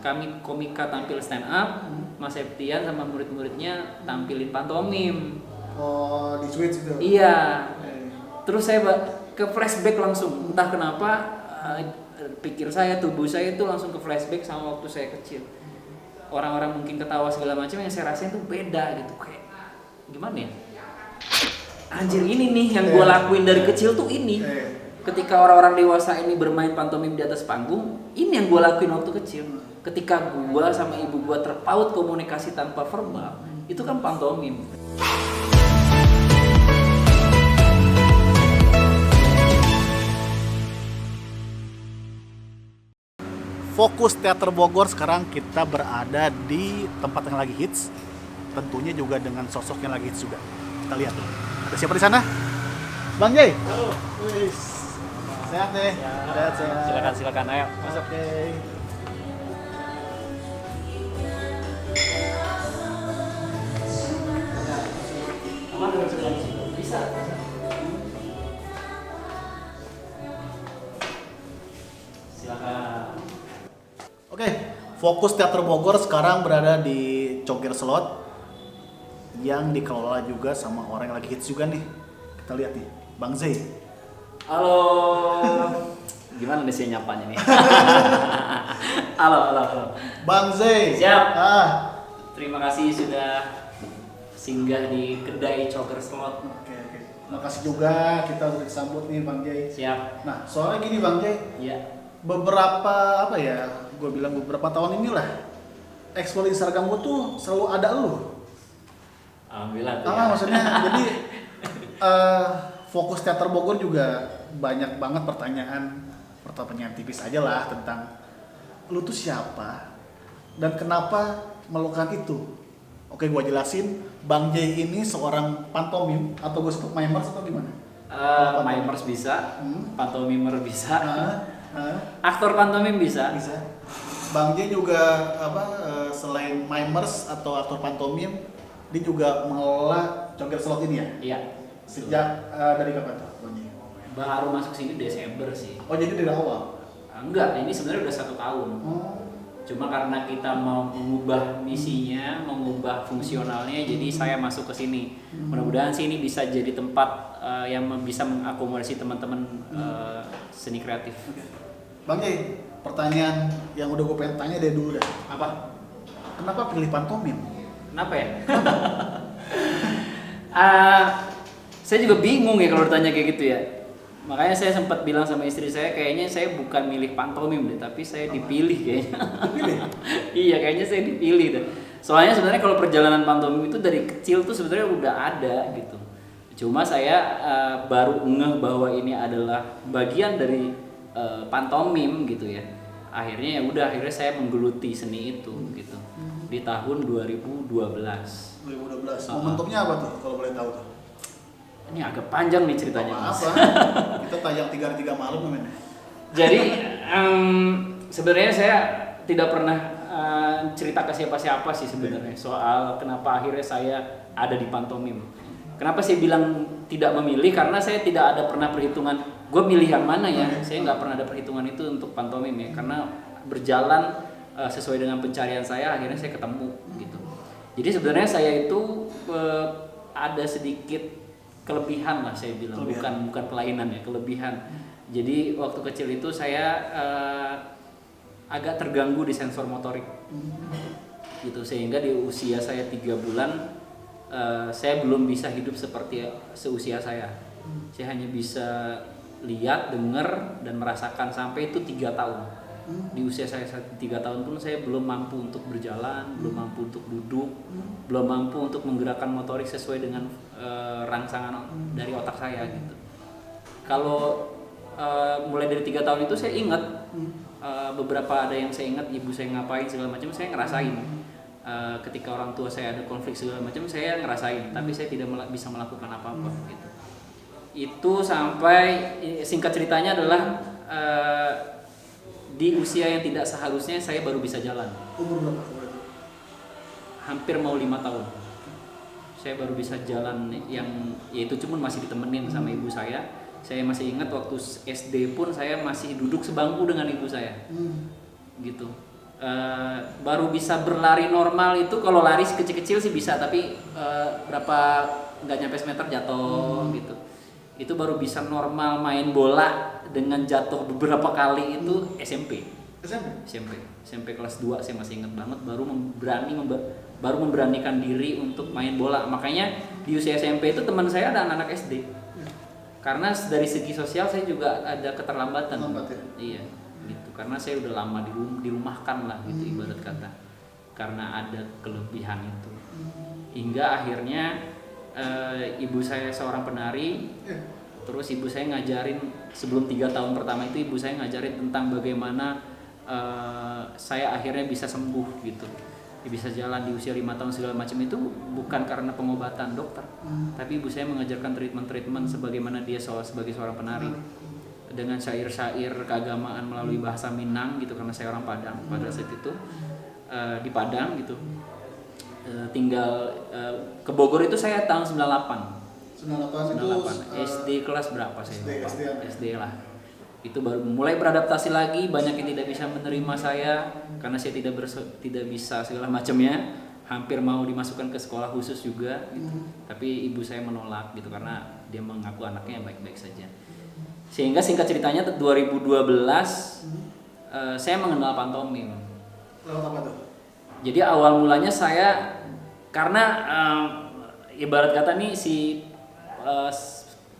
kami komika tampil stand up, Mas Septian sama murid-muridnya tampilin pantomim. Oh, di switch itu. Iya. Terus saya ke flashback langsung, entah kenapa pikir saya, tubuh saya itu langsung ke flashback sama waktu saya kecil. Orang-orang mungkin ketawa segala macam, yang saya rasain tuh beda gitu, kayak gimana ya? Anjir, ini nih yang gue lakuin dari kecil tuh ini. Ketika orang-orang dewasa ini bermain pantomim di atas panggung, ini yang gue lakuin waktu kecil. Ketika gue sama ibu gue terpaut komunikasi tanpa verbal, itu kan pantomim. Fokus Teater Bogor sekarang kita berada di tempat yang lagi hits. Tentunya juga dengan sosok yang lagi hits juga. Kita lihat. Ada siapa di sana? Bang Jay. Halo. Sehat deh. Sehat. Silakan, ayo. Masuk. Oke. Bisa. Silakan. Oke, Fokus Teater Bogor sekarang berada di Cokir Slot yang dikelola juga sama orang yang lagi hits juga nih. Kita lihat nih, Bang Zay. Halo. Gimana nih saya nyapanya nih? Halo. Bang Zay. Siap. Terima Terima kasih sudah singgah di kedai Cokir Slot. Oke. Makasih juga kita udah disambut nih Bang Jay. Siap. Nah, soalnya gini Bang Jay, Iya. beberapa beberapa tahun inilah explore Instagram gue tuh selalu ada lu. Alhamdulillah tuh ya. Maksudnya jadi Fokus Teater Bogor juga banyak banget pertanyaan tipis aja lah tentang lu tuh siapa dan kenapa melakukan itu. Oke, gua jelasin. Bang Jay ini seorang pantomim atau gue sebut mimers atau gimana? Mimers bisa, pantomimer bisa, Aktor aktor pantomim bisa. Bang Jay juga selain mimers atau aktor pantomim, dia juga mengelola Cokir Slot ini ya? Iya. Sejak dari kapan tuh Bang Jay? Baru masuk sini Desember sih. Oh, jadi dari awal? Enggak, ini sebenarnya udah 1 tahun. Cuma karena kita mau mengubah misinya, mengubah fungsionalnya, jadi saya masuk ke sini. Mudah-mudahan sih ini bisa jadi tempat yang bisa mengakomodasi teman-teman seni kreatif. Bang Jay, pertanyaan yang udah gue pengen tanya dari dulu dah. Apa? Kenapa pilih pantomim? Kenapa ya? Saya juga bingung ya kalau ditanya kayak gitu ya. Makanya saya sempat bilang sama istri saya, kayaknya saya bukan milih pantomim deh, tapi saya dipilih kayaknya. Dipilih? Iya, kayaknya saya dipilih deh. Soalnya sebenarnya kalau perjalanan pantomim itu dari kecil tuh sebenarnya udah ada gitu. Cuma saya baru ngeh bahwa ini adalah bagian dari pantomim gitu ya. Akhirnya akhirnya saya menggeluti seni itu gitu. Di tahun 2012. 2012. Momentumnya apa tuh kalau boleh tahu tuh? Ini agak panjang nih ceritanya. Apa? Kita tayang 3 hari 3 malam namanya. Jadi sebenarnya saya tidak pernah cerita ke siapa-siapa sih sebenarnya soal kenapa akhirnya saya ada di pantomim. Kenapa saya bilang tidak memilih? Karena saya tidak ada pernah perhitungan gue milih yang mana ya. Saya nggak pernah ada perhitungan itu untuk pantomim ya. Karena berjalan sesuai dengan pencarian saya, akhirnya saya ketemu gitu. Jadi sebenarnya saya itu ada sedikit kelebihan lah saya bilang, bukan kelainan ya, kelebihan. Jadi waktu kecil itu saya agak terganggu di sensor motorik gitu, sehingga di usia saya 3 bulan saya belum bisa hidup seperti seusia saya. Saya hanya bisa lihat, dengar, dan merasakan sampai itu 3 tahun. Di usia saya 3 tahun pun saya belum mampu untuk berjalan, belum mampu untuk duduk, belum mampu untuk menggerakkan motorik sesuai dengan rangsangan dari otak saya gitu. Kalau mulai dari 3 tahun itu saya ingat beberapa ada yang saya ingat ibu saya ngapain segala macam, saya ngerasain. Ketika orang tua saya ada konflik segala macam, saya ngerasain, tapi saya tidak bisa melakukan apa-apa gitu. Itu sampai singkat ceritanya adalah di usia yang tidak seharusnya saya baru bisa jalan. Umur berapa? Hampir mau 5 tahun. Saya baru bisa jalan yang yaitu cuma masih ditemenin sama ibu saya. Saya masih ingat waktu SD pun saya masih duduk sebangku dengan ibu saya. Gitu. Baru bisa berlari normal itu kalau lari kecil-kecil sih bisa, tapi berapa nggak nyampe semeter jatuh gitu. Itu baru bisa normal main bola dengan jatuh beberapa kali itu SMP kelas 2 saya masih ingat banget, baru memberanikan diri untuk main bola. Makanya di usia SMP itu teman saya ada anak-anak SD. Karena dari segi sosial saya juga ada keterlambatan. Iya, gitu. Karena saya udah lama dirumahkan lah gitu ibarat kata. Karena ada kelebihan itu. Hingga akhirnya ibu saya seorang penari. Terus ibu saya ngajarin sebelum 3 tahun pertama itu ibu saya ngajarin tentang bagaimana saya akhirnya bisa sembuh gitu. Bisa jalan di usia 5 tahun segala macam itu bukan karena pengobatan dokter, tapi ibu saya mengajarkan treatment sebagaimana dia sebagai seorang penari dengan syair-syair keagamaan melalui bahasa Minang gitu, karena saya orang Padang pada saat itu di Padang gitu. Tinggal ke Bogor itu saya tahun 98 itu SD kelas berapa saya lupa. SD lah. Itu baru mulai beradaptasi lagi, banyak yang tidak bisa menerima saya karena saya tidak bisa segala macamnya, hampir mau dimasukkan ke sekolah khusus juga gitu. Tapi ibu saya menolak gitu karena dia mengaku anaknya baik-baik saja. Sehingga singkat ceritanya 2012 saya mengenal pantomim. Apa tuh? Jadi awal mulanya saya karena ibarat kata nih si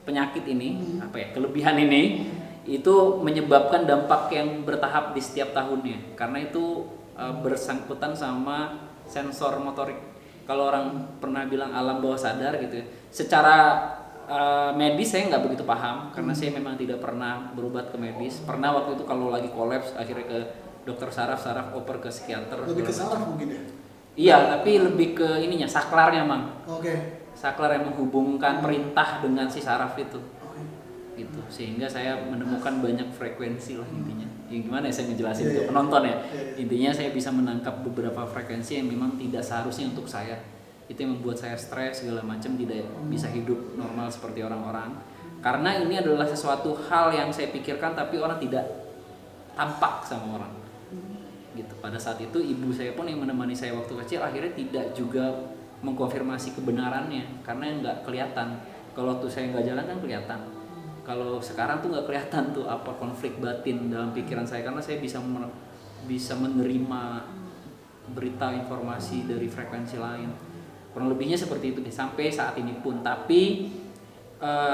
penyakit ini kelebihan ini itu menyebabkan dampak yang bertahap di setiap tahunnya, karena itu bersangkutan sama sensor motorik. Kalau orang pernah bilang alam bawah sadar gitu ya. Secara medis saya nggak begitu paham karena saya memang tidak pernah berobat ke medis. Pernah waktu itu kalau lagi kolaps akhirnya ke dokter saraf oper ke psikiater. Lebih ke saraf mungkin ya? Iya, tapi lebih ke ininya, saklarnya Mang. Oke. Saklar yang menghubungkan perintah dengan si saraf itu. Gitu, sehingga saya menemukan banyak frekuensi lah intinya. Yang gimana ya saya ngejelasin ke penonton ya. Intinya saya bisa menangkap beberapa frekuensi yang memang tidak seharusnya untuk saya. Itu yang membuat saya stres segala macam, tidak bisa hidup normal seperti orang-orang. Karena ini adalah sesuatu hal yang saya pikirkan tapi orang tidak tampak sama orang. Gitu. Pada saat itu ibu saya pun yang menemani saya waktu kecil akhirnya tidak juga mengkonfirmasi kebenarannya karena nggak kelihatan. Kalau waktu saya nggak jalan kan kelihatan. Kalau sekarang tuh nggak kelihatan tuh apa konflik batin dalam pikiran saya, karena saya bisa menerima berita informasi dari frekuensi lain. Kurang lebihnya seperti itu deh sampai saat ini pun. Tapi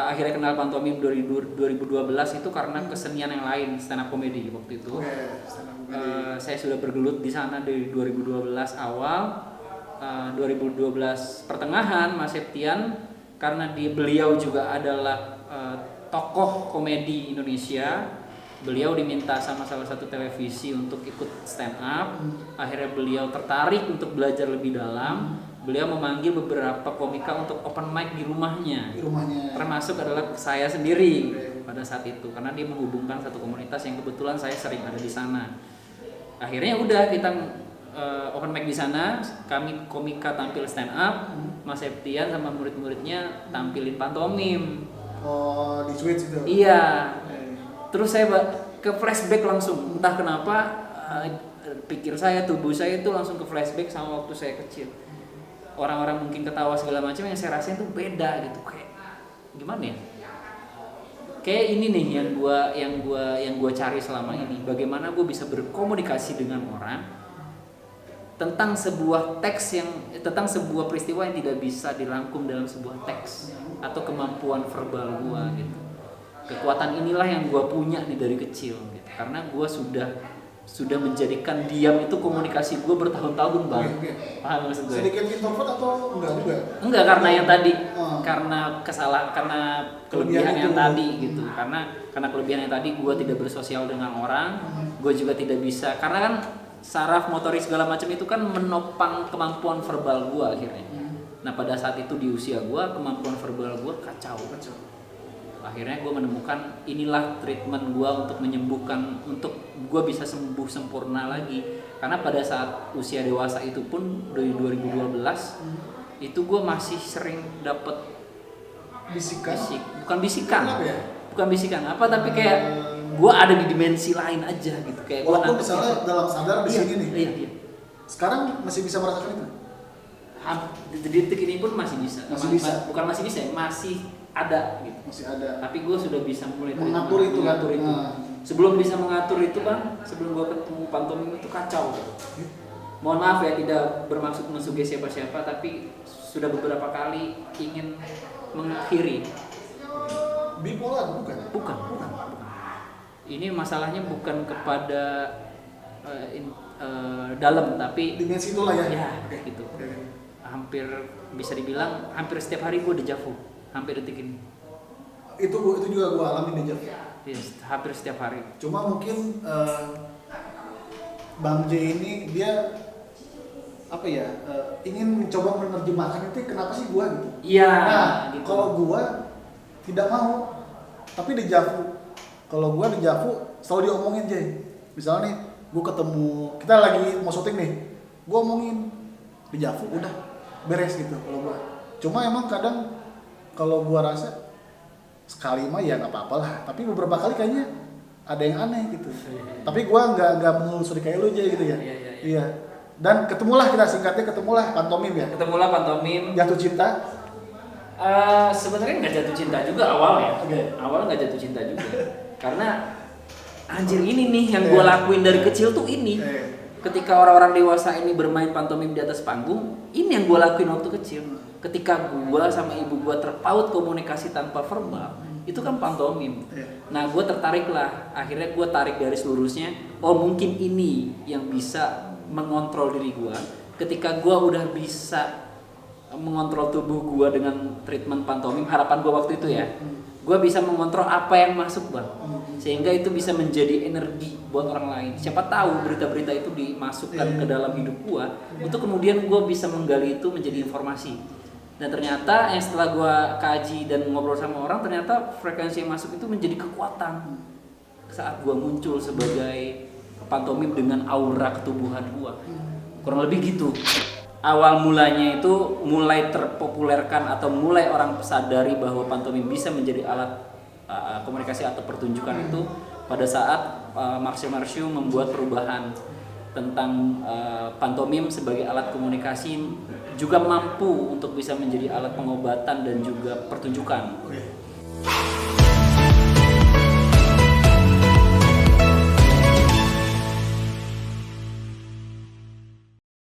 akhirnya kenal pantomim 2012 itu karena kesenian yang lain, stand up comedy waktu itu. Saya sudah bergelut di sana dari 2012 awal, 2012 pertengahan Mas Septian, karena beliau juga adalah tokoh komedi Indonesia. Beliau diminta sama salah satu televisi untuk ikut stand up. Akhirnya beliau tertarik untuk belajar lebih dalam. Beliau memanggil beberapa komika untuk open mic di rumahnya. Termasuk adalah saya sendiri pada saat itu, karena dia menghubungkan satu komunitas yang kebetulan saya sering ada di sana. Akhirnya udah kita open mic di sana. Kami komika tampil stand up, Mas Septian sama murid-muridnya tampilin pantomim. Oh, di switch itu? Iya. Terus saya ke flashback langsung. Entah kenapa pikir saya, tubuh saya itu langsung ke flashback sama waktu saya kecil. Orang-orang mungkin ketawa segala macam, yang saya rasain tuh beda gitu. Kayak gimana ya? Kayak ini nih yang gua cari selama ini. Bagaimana gue bisa berkomunikasi dengan orang tentang sebuah sebuah peristiwa yang tidak bisa dirangkum dalam sebuah teks atau kemampuan verbal gua gitu. Kekuatan inilah yang gua punya nih dari kecil gitu. Karena gua sudah menjadikan diam itu komunikasi gua bertahun-tahun Bang. Paham maksud gue? Sedikit introvert atau enggak juga? Enggak, karena yang tadi karena kelebihan yang tadi gitu. Karena kelebihan yang tadi gua tidak bersosial dengan orang, gua juga tidak bisa karena kan saraf motorik segala macam itu kan menopang kemampuan verbal gua akhirnya. Nah pada saat itu di usia gue kemampuan verbal gue kacau. Akhirnya gue menemukan inilah treatment gue untuk menyembuhkan, untuk gue bisa sembuh sempurna lagi. Karena pada saat usia dewasa itu pun dari 2012 itu gue masih sering dapet bisikan. Bukan bisikan apa tapi kayak gue ada di dimensi lain aja gitu, kayak gue Walaupun misalnya dalam sadar di sini nih. Iya. Sekarang masih bisa merasakan itu? Di detik ini pun masih bisa. Masih bisa. Bukan masih bisa, masih ada gitu. Masih ada. Tapi gue sudah bisa mulai Mengatur itu kan? mengatur itu. Sebelum bisa mengatur itu Bang, sebelum gue ketemu pantomim itu kacau. Mohon maaf ya, tidak bermaksud mensugesti siapa-siapa, tapi sudah beberapa kali ingin mengakhiri. Bipolar bukan? Bukan. Ini masalahnya bukan kepada dalam, tapi Dimensi itulah ya? ya Oke. gitu. Oke. Hampir bisa dibilang hampir setiap hari gue deja vu, hampir detik ini. Itu juga gue alami deja vu. Yes, hampir setiap hari. Cuma mungkin Bang J ini dia apa ya, ingin mencoba menerjemahkan itu kenapa sih gua gitu. Iya. Nah, Gitu. kalau gua tidak mau, tapi deja vu. Kalau gua deja vu selalu diomongin J. Misalnya nih, gua ketemu, kita lagi mau syuting nih, gua omongin deja vu, udah beres gitu kalau gua. Cuma emang kadang kalau gua rasa sekali mah ya nggak apa-apa lah, tapi beberapa kali kayaknya ada yang aneh gitu. Tapi gua nggak menelusuri kayak lu aja gitu ya. Iya. Dan ketemulah, kita singkatnya ketemulah pantomim ya. Ketemulah pantomim. Jatuh cinta. Sebenarnya nggak jatuh cinta juga awalnya. Oke. Awalnya nggak jatuh cinta juga. Karena anjir ini nih yang gue lakuin dari kecil tuh ini. Ketika orang-orang dewasa ini bermain pantomim di atas panggung, ini yang gue lakuin waktu kecil. Ketika gue sama ibu gue terpaut komunikasi tanpa verbal, itu kan pantomim. Nah, gue tertarik lah. Akhirnya gue tarik garis lurusnya. Oh, mungkin ini yang bisa mengontrol diri gue. Ketika gue udah bisa mengontrol tubuh gue dengan treatment pantomim, harapan gue waktu itu ya, gue bisa mengontrol apa yang masuk Bang, sehingga itu bisa menjadi energi buat orang lain. Siapa tahu berita-berita itu dimasukkan ke dalam hidup gue, untuk kemudian gue bisa menggali itu menjadi informasi. Dan ternyata yang setelah gue kaji dan ngobrol sama orang, ternyata frekuensi yang masuk itu menjadi kekuatan saat gue muncul sebagai pantomim dengan aura ketubuhan gue. Kurang lebih gitu. Awal mulanya itu mulai terpopulerkan atau mulai orang sadari bahwa pantomim bisa menjadi alat komunikasi atau pertunjukan itu pada saat Marcio membuat perubahan tentang pantomim sebagai alat komunikasi juga mampu untuk bisa menjadi alat pengobatan dan juga pertunjukan.